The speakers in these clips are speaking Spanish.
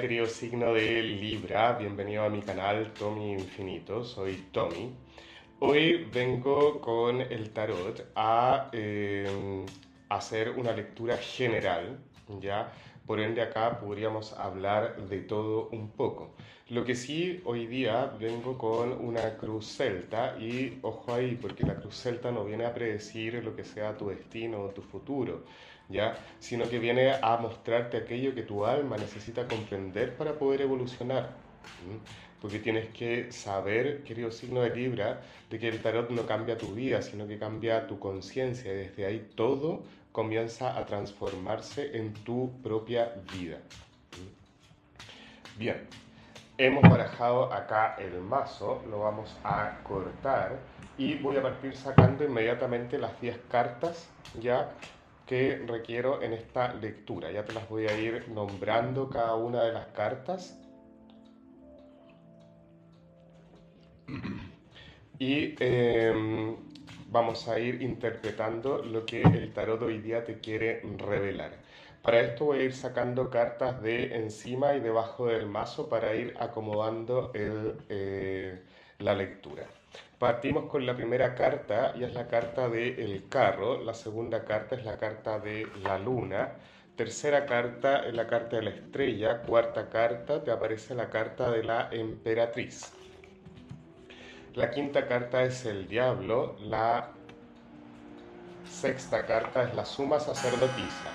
querido signo de Libra, bienvenido a mi canal Tommy Infinito, soy Tommy. Hoy vengo con el tarot a hacer una lectura general, ¿ya? Por ende acá podríamos hablar de todo un poco. Lo que sí, hoy día vengo con una cruz celta y ojo ahí, porque la cruz celta no viene a predecir lo que sea tu destino o tu futuro, ¿ya? Sino que viene a mostrarte aquello que tu alma necesita comprender para poder evolucionar. ¿M? Porque tienes que saber, querido signo de Libra, de que el tarot no cambia tu vida, sino que cambia tu conciencia y desde ahí todo comienza a transformarse en tu propia vida. Bien, hemos barajado acá el mazo, lo vamos a cortar y voy a partir sacando inmediatamente las 10 cartas ya que requiero en esta lectura. Ya te las voy a ir nombrando cada una de las cartas y vamos a ir interpretando lo que el tarot hoy día te quiere revelar. Para esto voy a ir sacando cartas de encima y debajo del mazo para ir acomodando la lectura. Partimos con la primera carta y es la carta del carro, la segunda carta es la carta de la luna, tercera carta es la carta de la estrella, cuarta carta te aparece la carta de la emperatriz. La quinta carta es el diablo, la sexta carta es la suma sacerdotisa.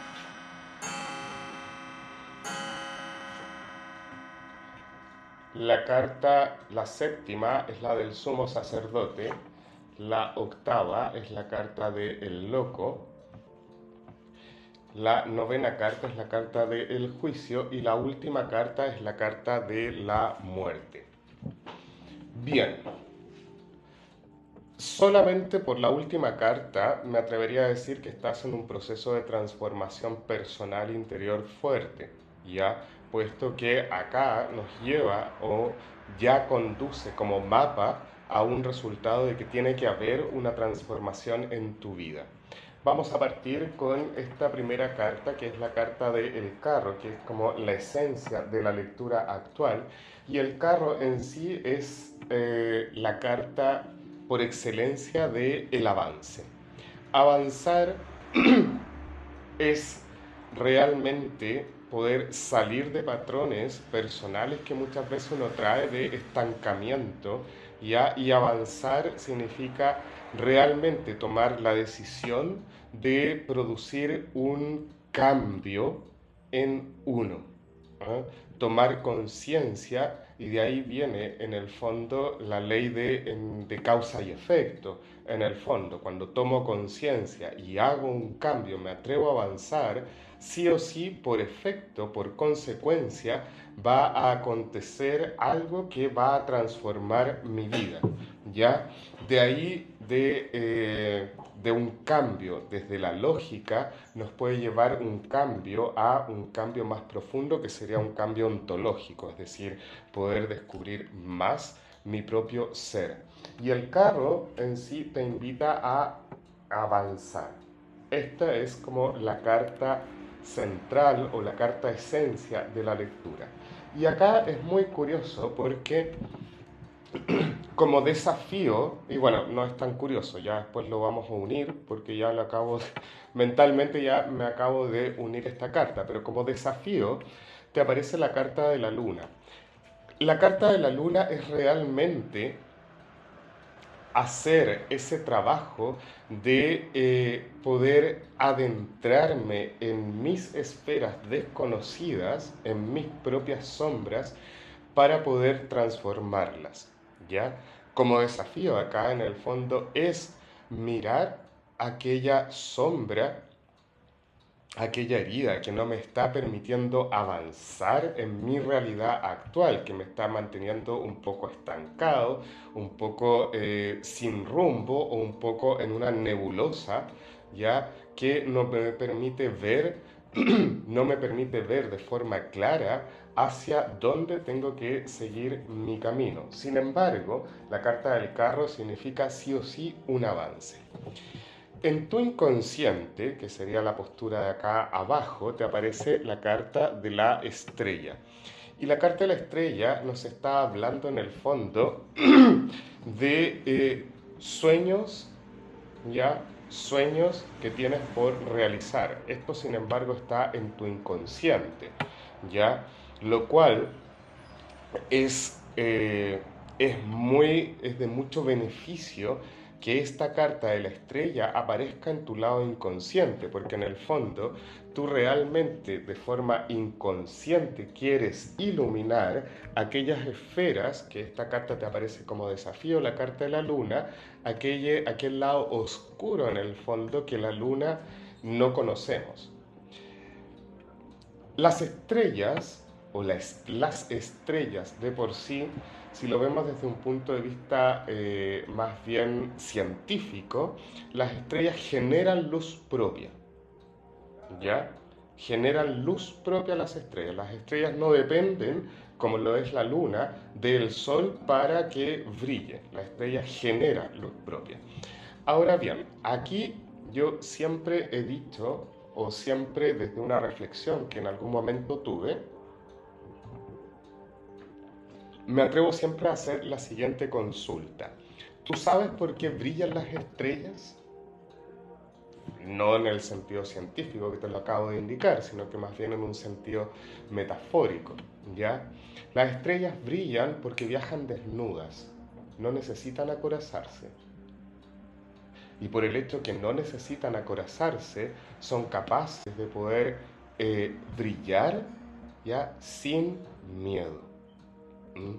La séptima es la del sumo sacerdote, la octava es la carta del loco, la novena carta es la carta del juicio y la última carta es la carta de la muerte. Bien, solamente por la última carta me atrevería a decir que estás en un proceso de transformación personal interior fuerte, ¿ya? Puesto que acá nos lleva o ya conduce como mapa a un resultado de que tiene que haber una transformación en tu vida. Vamos a partir con esta primera carta, que es la carta del carro, que es como la esencia de la lectura actual. Y el carro en sí es la carta por excelencia de el avance. Avanzar es realmente poder salir de patrones personales que muchas veces uno trae de estancamiento, ¿ya? Y avanzar significa realmente tomar la decisión de producir un cambio en uno, ¿ah? Tomar conciencia y de ahí viene en el fondo la ley de causa y efecto. En el fondo, cuando tomo conciencia y hago un cambio, me atrevo a avanzar, sí o sí, por efecto, por consecuencia, va a acontecer algo que va a transformar mi vida, ¿ya? De ahí, de un cambio desde la lógica, nos puede llevar un cambio a un cambio más profundo, que sería un cambio ontológico, es decir, poder descubrir más mi propio ser. Y el carro en sí te invita a avanzar. Esta es como la carta central o la carta esencia de la lectura. Y acá es muy curioso porque como desafío, y bueno, no es tan curioso, ya después lo vamos a unir porque ya lo acabo, mentalmente ya me acabo de unir esta carta, pero como desafío te aparece la carta de la luna. La carta de la luna es realmente hacer ese trabajo de poder adentrarme en mis esferas desconocidas, en mis propias sombras, para poder transformarlas, ¿ya? Como desafío acá en el fondo es mirar aquella sombra, aquella herida que no me está permitiendo avanzar en mi realidad actual, que me está manteniendo un poco estancado, un poco sin rumbo o un poco en una nebulosa, ya que no me permite ver, no me permite ver de forma clara hacia dónde tengo que seguir mi camino. Sin embargo, la carta del carro significa sí o sí un avance. En tu inconsciente, que sería la postura de acá abajo, te aparece la carta de la estrella. Y la carta de la estrella nos está hablando en el fondo de sueños, ya, sueños que tienes por realizar. Esto, sin embargo, está en tu inconsciente, ya, lo cual es, es de mucho beneficio que esta carta de la estrella aparezca en tu lado inconsciente, porque en el fondo tú realmente de forma inconsciente quieres iluminar aquellas esferas, que esta carta te aparece como desafío, la carta de la luna, aquel lado oscuro en el fondo que la luna no conocemos. Las estrellas, o las estrellas de por sí, si lo vemos desde un punto de vista más bien científico, las estrellas generan luz propia, ¿ya? Generan luz propia las estrellas. Las estrellas no dependen, como lo es la luna, del sol para que brille. La estrella genera luz propia. Ahora bien, aquí yo siempre he dicho, o siempre desde una reflexión que en algún momento tuve, me atrevo siempre a hacer la siguiente consulta. ¿Tú sabes por qué brillan las estrellas? No en el sentido científico que te lo acabo de indicar, sino que más bien en un sentido metafórico, ¿ya? Las estrellas brillan porque viajan desnudas, no necesitan acorazarse. Y por el hecho que no necesitan acorazarse, son capaces de poder brillar, ¿ya? Sin miedo. ¿Mm?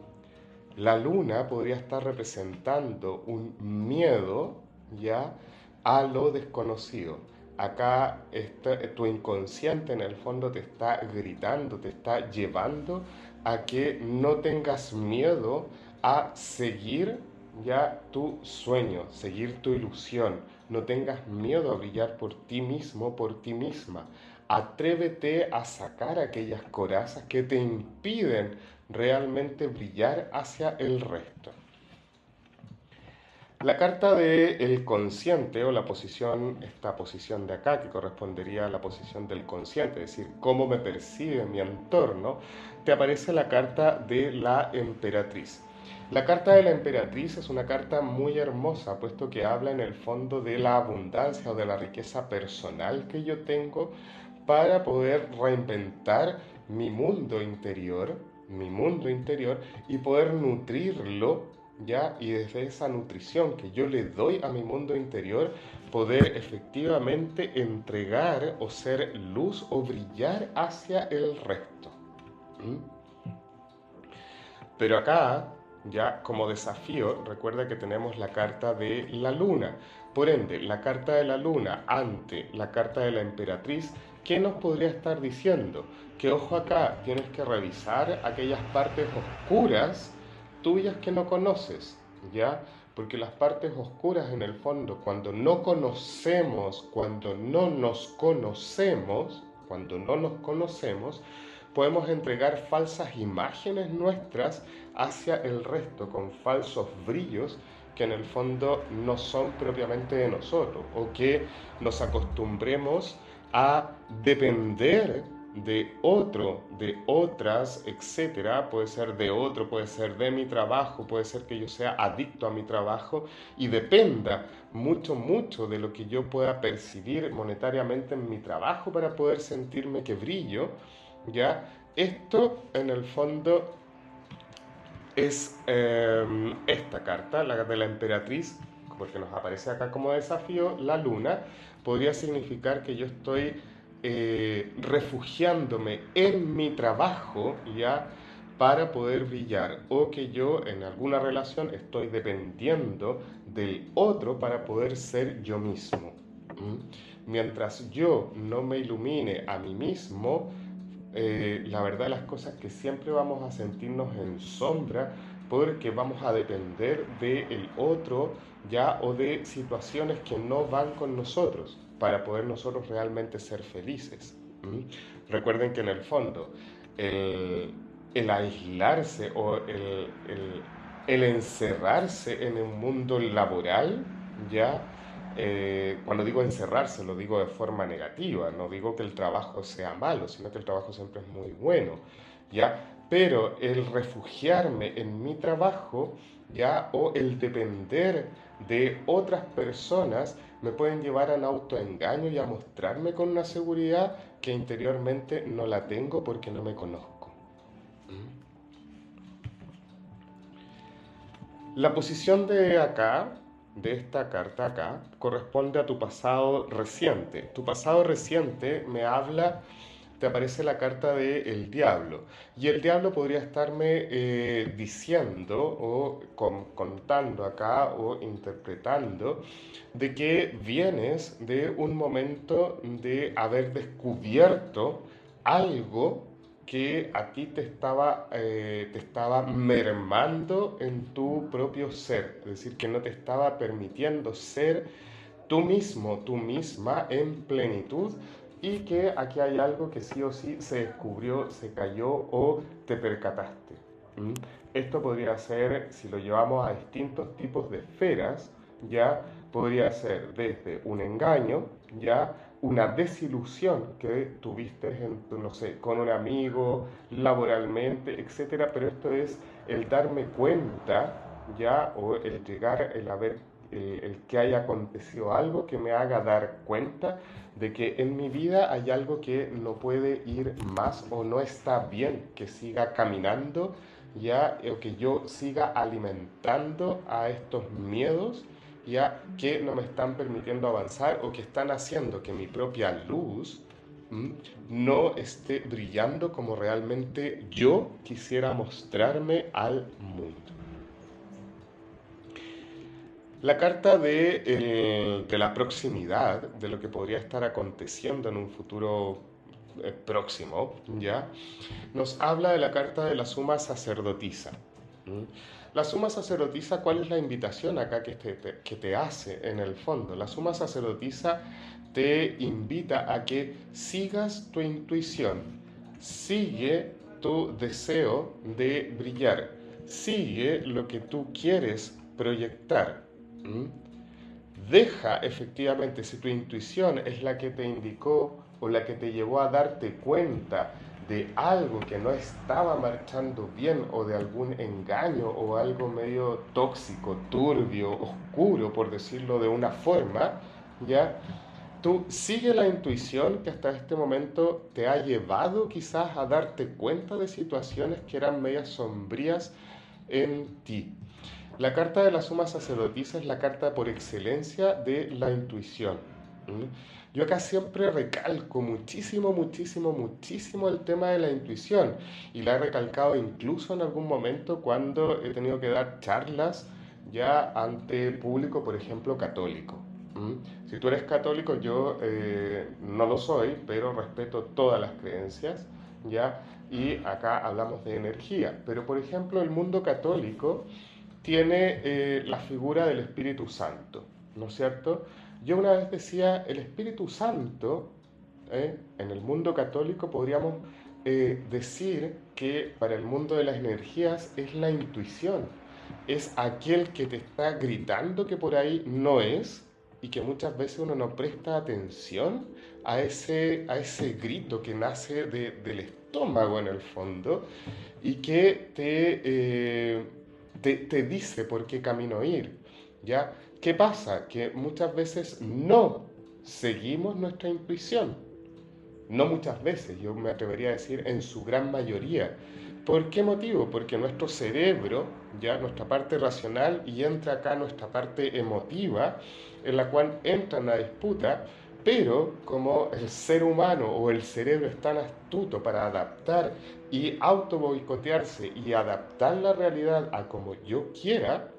La luna podría estar representando un miedo, ¿ya? A lo desconocido. Acá tu inconsciente en el fondo te está gritando, te está llevando a que no tengas miedo a seguir ya tu sueño, seguir tu ilusión. No tengas miedo a brillar por ti mismo, por ti misma. Atrévete a sacar aquellas corazas que te impiden realmente brillar hacia el resto. La carta del consciente o la posición, esta posición de acá que correspondería a la posición del consciente, es decir, cómo me percibe mi entorno, te aparece la carta de la emperatriz. La carta de la emperatriz es una carta muy hermosa, puesto que habla en el fondo de la abundancia o de la riqueza personal que yo tengo para poder reinventar mi mundo interior y poder nutrirlo, ¿ya? Y desde esa nutrición que yo le doy a mi mundo interior, poder efectivamente entregar o ser luz o brillar hacia el resto. ¿Mm? Pero acá, ya como desafío, recuerda que tenemos la carta de la luna. Por ende, la carta de la luna ante la carta de la emperatriz, ¿qué nos podría estar diciendo? Que ojo acá, tienes que revisar aquellas partes oscuras tuyas que no conoces, ¿ya? Porque las partes oscuras en el fondo, cuando no nos conocemos, podemos entregar falsas imágenes nuestras hacia el resto, con falsos brillos que en el fondo no son propiamente de nosotros, o que nos acostumbremos a depender de otro, de otras, etcétera. Puede ser de otro, puede ser de mi trabajo, puede ser que yo sea adicto a mi trabajo y dependa mucho, mucho de lo que yo pueda percibir monetariamente en mi trabajo para poder sentirme que brillo, ¿ya? Esto en el fondo es esta carta, la de la emperatriz, porque nos aparece acá como desafío, la luna, podría significar que yo estoy refugiándome en mi trabajo, ¿ya? Para poder brillar, o que yo en alguna relación estoy dependiendo del otro para poder ser yo mismo. Mientras yo no me ilumine a mí mismo, la verdad de las cosas es que siempre vamos a sentirnos en sombra porque vamos a depender del otro, ya, o de situaciones que no van con nosotros para poder nosotros realmente ser felices. Recuerden que en el fondo el, el aislarse o el encerrarse en un mundo laboral, ya, cuando digo encerrarse, lo digo de forma negativa, no digo que el trabajo sea malo, sino que el trabajo siempre es muy bueno, ¿ya? pero el refugiarme en mi trabajo, ya, o el depender de otras personas, me pueden llevar al autoengaño y a mostrarme con una seguridad que interiormente no la tengo porque no me conozco. La posición de acá, de esta carta acá, corresponde a tu pasado reciente. Tu pasado reciente me habla, te aparece la carta del diablo. Y el diablo podría estarme diciendo o contando acá o interpretando de que vienes de un momento de haber descubierto algo que a ti te estaba mermando en tu propio ser, es decir, que no te estaba permitiendo ser tú mismo, tú misma en plenitud y que aquí hay algo que sí o sí se descubrió, se cayó o te percataste. ¿Mm? Esto podría ser, si lo llevamos a distintos tipos de esferas, ya podría ser desde un engaño, ya una desilusión que tuviste en, no sé, con un amigo, laboralmente, etcétera, pero esto es el darme cuenta, ya, o el llegar, el haber, el que haya acontecido algo que me haga dar cuenta de que en mi vida hay algo que no puede ir más o no está bien que siga caminando, ya, o que yo siga alimentando a estos miedos, ya, que no me están permitiendo avanzar o que están haciendo que mi propia luz no esté brillando como realmente yo quisiera mostrarme al mundo. La carta de la proximidad, de lo que podría estar aconteciendo en un futuro próximo, ¿ya? Nos habla de la carta de la suma sacerdotisa. ¿Mm? La suma sacerdotisa, ¿cuál es la invitación acá que te hace en el fondo? La suma sacerdotisa te invita a que sigas tu intuición, sigue tu deseo de brillar, sigue lo que tú quieres proyectar. ¿Mm? Deja efectivamente, si tu intuición es la que te indicó o la que te llevó a darte cuenta de algo que no estaba marchando bien o de algún engaño o algo medio tóxico, turbio, oscuro, por decirlo de una forma, ¿ya? Tú sigue la intuición que hasta este momento te ha llevado quizás a darte cuenta de situaciones que eran medias sombrías en ti. La carta de la suma sacerdotisa es la carta por excelencia de la intuición. ¿Mm? Yo acá siempre recalco muchísimo, muchísimo, muchísimo el tema de la intuición y la he recalcado incluso en algún momento cuando he tenido que dar charlas ya ante público, por ejemplo, católico. ¿Mm? Si tú eres católico, yo no lo soy, pero respeto todas las creencias, ¿ya? Y acá hablamos de energía. Pero, por ejemplo, el mundo católico tiene la figura del Espíritu Santo, ¿no es cierto? Yo una vez decía, el Espíritu Santo, en el mundo católico podríamos decir que para el mundo de las energías es la intuición, es aquel que te está gritando que por ahí no es y que muchas veces uno no presta atención a ese grito que nace del estómago en el fondo y que te dice por qué camino ir, ¿ya? ¿Qué pasa? Que muchas veces no seguimos nuestra intuición. No muchas veces, yo me atrevería a decir en su gran mayoría. ¿Por qué motivo? Porque nuestro cerebro, ya nuestra parte racional, y entra acá nuestra parte emotiva, en la cual entra en la disputa, pero como el ser humano o el cerebro es tan astuto para adaptar y auto boicotearse y adaptar la realidad a como yo quiera,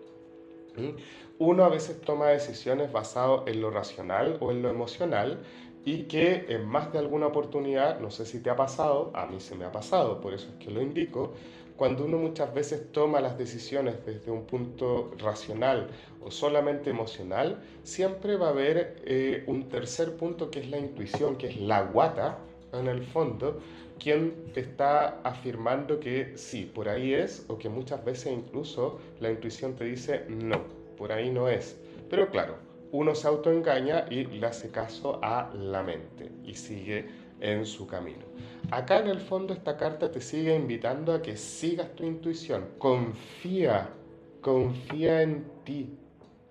uno a veces toma decisiones basadas en lo racional o en lo emocional y que en más de alguna oportunidad, no sé si te ha pasado, a mí se me ha pasado, por eso es que lo indico, cuando uno muchas veces toma las decisiones desde un punto racional o solamente emocional, siempre va a haber un tercer punto que es la intuición, que es la guata, en el fondo, quien te está afirmando que sí, por ahí es, o que muchas veces incluso la intuición te dice no, por ahí no es. Pero claro, uno se autoengaña y le hace caso a la mente y sigue en su camino. Acá en el fondo esta carta te sigue invitando a que sigas tu intuición. Confía, confía en ti,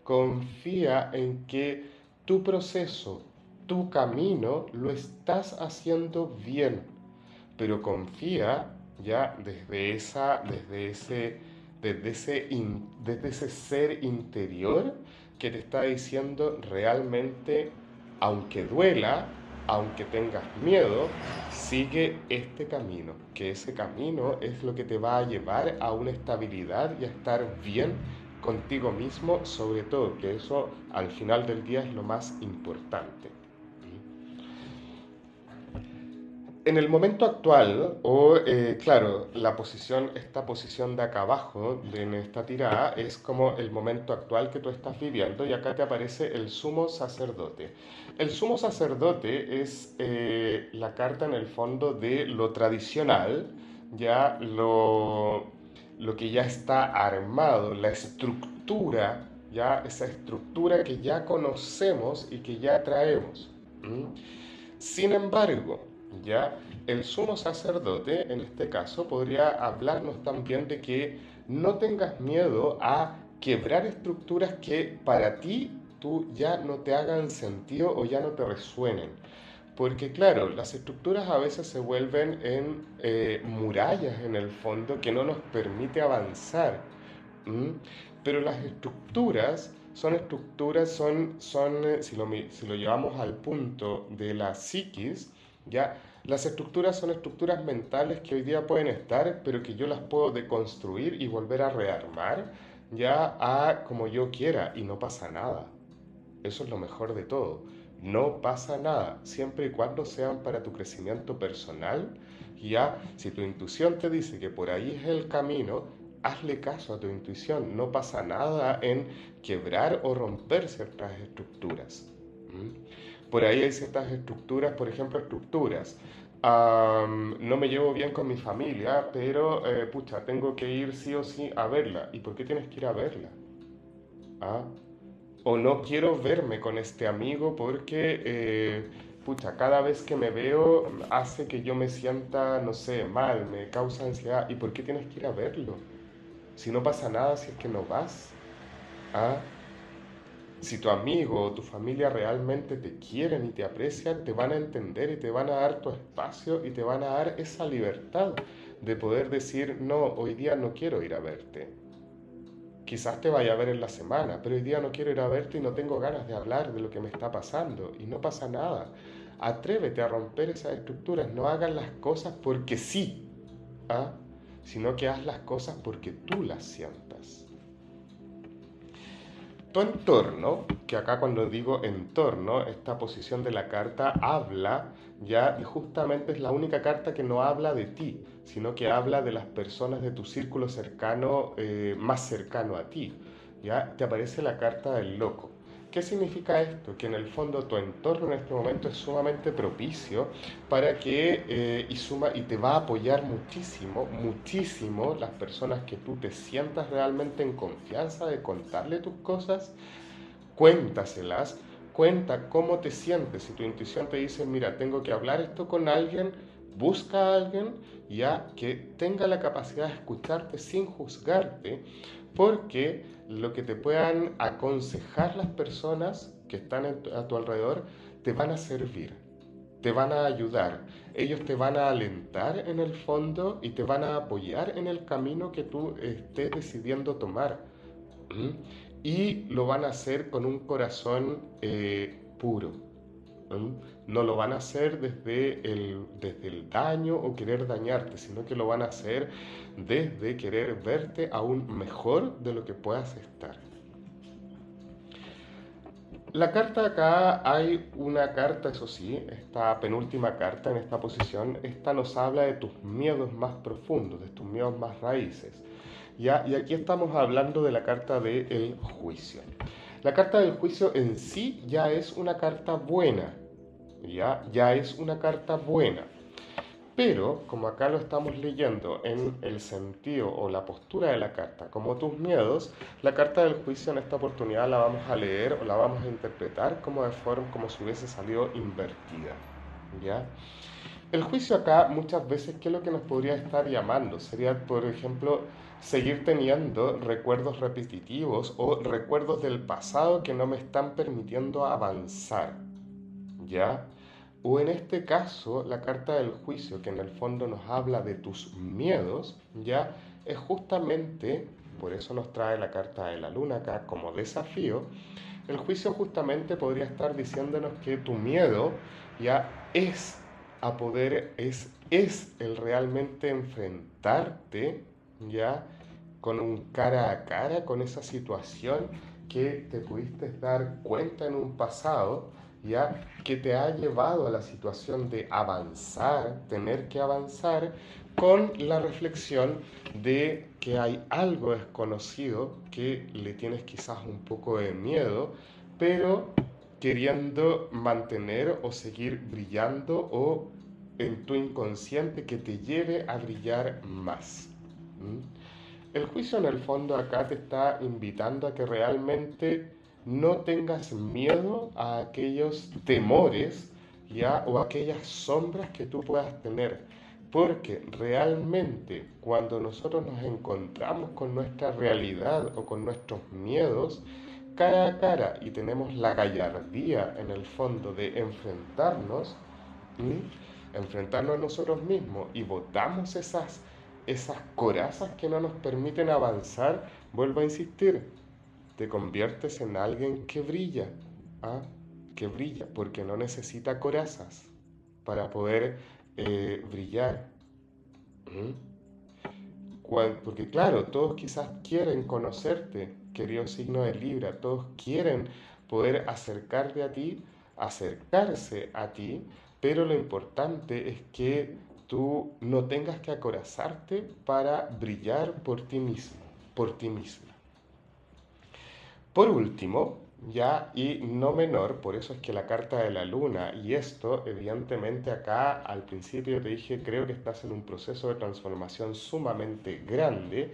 confía en que tu proceso, tu camino lo estás haciendo bien, pero confía ya desde ese ser interior que te está diciendo realmente, aunque duela, aunque tengas miedo, sigue este camino, que ese camino es lo que te va a llevar a una estabilidad y a estar bien contigo mismo, sobre todo, que eso al final del día es lo más importante. En el momento actual, claro, esta posición de acá abajo, en esta tirada, es como el momento actual que tú estás viviendo y acá te aparece el sumo sacerdote. El sumo sacerdote es la carta en el fondo de lo tradicional, ya lo que ya está armado, la estructura, ya esa estructura que ya conocemos y que ya traemos. ¿Mm? Sin embargo, ya el sumo sacerdote, en este caso, podría hablarnos también de que no tengas miedo a quebrar estructuras que para ti tú ya no te hagan sentido o ya no te resuenen. Porque claro, las estructuras a veces se vuelven en murallas en el fondo que no nos permite avanzar. ¿Mm? Pero las estructuras, si lo llevamos al punto de la psiquis, ¿ya? Las estructuras son estructuras mentales que hoy día pueden estar, pero que yo las puedo deconstruir y volver a rearmar, ya a como yo quiera, y no pasa nada. Eso es lo mejor de todo. No pasa nada, siempre y cuando sean para tu crecimiento personal. Ya, si tu intuición te dice que por ahí es el camino, hazle caso a tu intuición. No pasa nada en quebrar o romper ciertas estructuras. Por ahí hay ciertas estructuras, por ejemplo, estructuras. No me llevo bien con mi familia, pero pucha, tengo que ir sí o sí a verla. ¿Y por qué tienes que ir a verla? ¿Ah? O no quiero verme con este amigo porque, pucha, cada vez que me veo hace que yo me sienta, no sé, mal, me causa ansiedad. ¿Y por qué tienes que ir a verlo? Si no pasa nada, si es que no vas. ¿Ah? Si tu amigo o tu familia realmente te quieren y te aprecian, te van a entender y te van a dar tu espacio y te van a dar esa libertad de poder decir, no, hoy día no quiero ir a verte. Quizás te vaya a ver en la semana, pero hoy día no quiero ir a verte y no tengo ganas de hablar de lo que me está pasando. Y no pasa nada. Atrévete a romper esas estructuras. No hagas las cosas porque sí, ¿ah? Sino que haz las cosas porque tú las sientas. Tu entorno, que acá cuando digo entorno, esta posición de la carta habla ya, y justamente es la única carta que no habla de ti, sino que habla de las personas de tu círculo cercano, más cercano a ti. Ya te aparece la carta del loco. ¿Qué significa esto? Que en el fondo tu entorno en este momento es sumamente propicio para que y te va a apoyar muchísimo, muchísimo las personas que tú te sientas realmente en confianza de contarle tus cosas, cuéntaselas, cuenta cómo te sientes. Si tu intuición te dice, mira, tengo que hablar esto con alguien, busca a alguien ya que tenga la capacidad de escucharte sin juzgarte, porque lo que te puedan aconsejar las personas que están a tu alrededor te van a servir, te van a ayudar, ellos te van a alentar en el fondo y te van a apoyar en el camino que tú estés decidiendo tomar. ¿Mm? Y lo van a hacer con un corazón puro. ¿Mm? No lo van a hacer desde el daño o querer dañarte, sino que lo van a hacer desde querer verte aún mejor de lo que puedas estar. La carta acá, hay una carta, eso sí, esta penúltima carta en esta posición, esta nos habla de tus miedos más profundos, de tus miedos más raíces. ¿Ya? Y aquí estamos hablando de la carta del juicio. La carta del juicio en sí ya es una carta buena, ya es una carta buena. Pero, como acá lo estamos leyendo en el sentido o la postura de la carta, como tus miedos, la carta del juicio en esta oportunidad la vamos a leer o la vamos a interpretar como de forma como si hubiese salido invertida. ¿ya? El juicio acá muchas veces, ¿qué es lo que nos podría estar llamando? Sería, por ejemplo, seguir teniendo recuerdos repetitivos o recuerdos del pasado que no me están permitiendo avanzar, ¿ya? O en este caso, la carta del juicio, que en el fondo nos habla de tus miedos, ¿ya? Es justamente, por eso nos trae la carta de la luna acá como desafío, el juicio justamente podría estar diciéndonos que tu miedo ya es a poder, es el realmente enfrentarte ya con un cara a cara con esa situación que te pudiste dar cuenta en un pasado, ya que te ha llevado a la situación de avanzar, tener que avanzar con la reflexión de que hay algo desconocido que le tienes quizás un poco de miedo, pero queriendo mantener o seguir brillando o en tu inconsciente que te lleve a brillar más. ¿Mm? El juicio en el fondo acá te está invitando a que realmente no tengas miedo a aquellos temores, ya, o aquellas sombras que tú puedas tener, porque realmente cuando nosotros nos encontramos con nuestra realidad o con nuestros miedos cara a cara y tenemos la gallardía en el fondo de enfrentarnos, enfrentarnos a nosotros mismos y botamos esas corazas que no nos permiten avanzar, vuelvo a insistir, te conviertes en alguien que brilla, ¿ah? Que brilla, porque no necesita corazas para poder brillar. ¿Mm? Porque claro, todos quizás quieren conocerte, querido signo de Libra, todos quieren poder acercarse a ti, pero lo importante es que tú no tengas que acorazarte para brillar por ti mismo, por ti misma. Por último, ya y no menor, por eso es que la carta de la luna, y esto evidentemente acá al principio te dije, creo que estás en un proceso de transformación sumamente grande,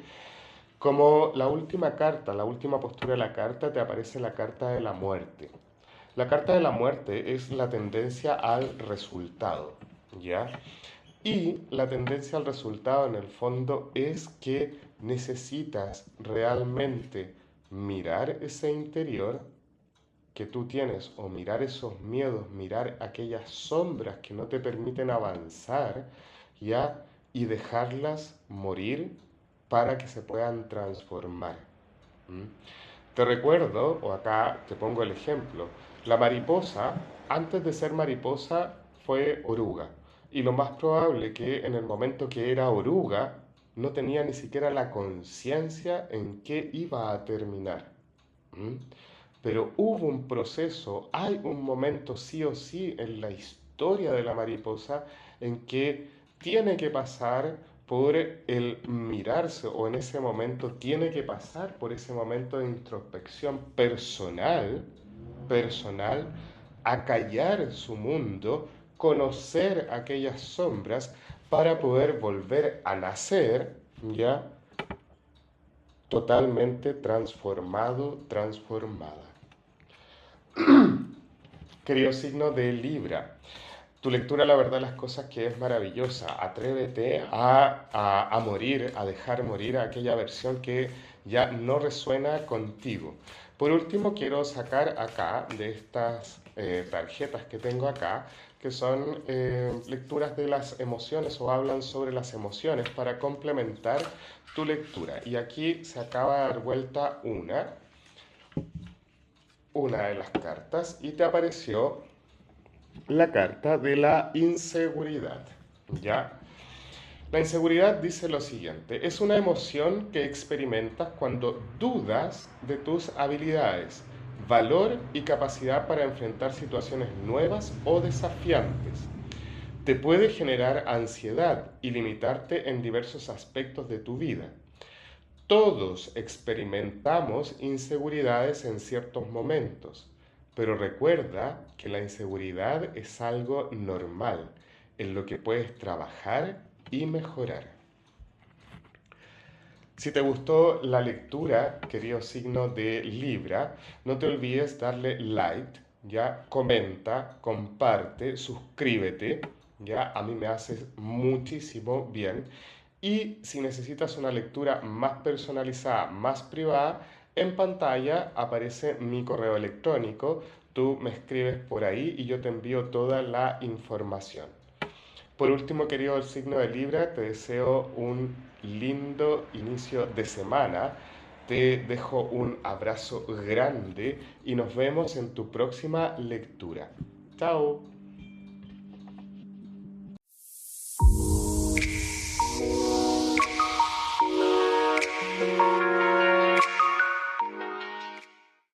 como la última carta, la última postura de la carta, te aparece la carta de la muerte. La carta de la muerte es la tendencia al resultado, ¿ya? Y la tendencia al resultado en el fondo es que necesitas realmente mirar ese interior que tú tienes o mirar esos miedos, mirar aquellas sombras que no te permiten avanzar, ¿ya? Y dejarlas morir para que se puedan transformar. ¿Mm? Te recuerdo, o acá te pongo el ejemplo, la mariposa, antes de ser mariposa, fue oruga. Y lo más probable que en el momento que era oruga, no tenía ni siquiera la conciencia en qué iba a terminar. ¿Mm? Pero hubo un proceso, hay un momento sí o sí en la historia de la mariposa en que tiene que pasar por el mirarse o en ese momento tiene que pasar por ese momento de introspección personal, acallar su mundo, conocer aquellas sombras para poder volver a nacer, ya totalmente transformado, transformada. Querido signo de Libra, tu lectura, la verdad, las cosas que es maravillosa. Atrévete a morir, a dejar morir a aquella versión que ya no resuena contigo. Por último, quiero sacar acá de estas tarjetas que tengo acá, que son lecturas de las emociones o hablan sobre las emociones para complementar tu lectura. Y aquí se acaba de dar vuelta una de las cartas y te apareció la carta de la inseguridad. ¿Ya? La inseguridad dice lo siguiente, es una emoción que experimentas cuando dudas de tus habilidades, valor y capacidad para enfrentar situaciones nuevas o desafiantes. Te puede generar ansiedad y limitarte en diversos aspectos de tu vida. Todos experimentamos inseguridades en ciertos momentos, pero recuerda que la inseguridad es algo normal, en lo que puedes trabajar y mejorar. Si te gustó la lectura, querido signo de Libra, no te olvides darle like, ya comenta, comparte, suscríbete, ya a mí me haces muchísimo bien. Y si necesitas una lectura más personalizada, más privada, en pantalla aparece mi correo electrónico, tú me escribes por ahí y yo te envío toda la información. Por último, querido el signo de Libra, te deseo un lindo inicio de semana. Te dejo un abrazo grande y nos vemos en tu próxima lectura. Chao.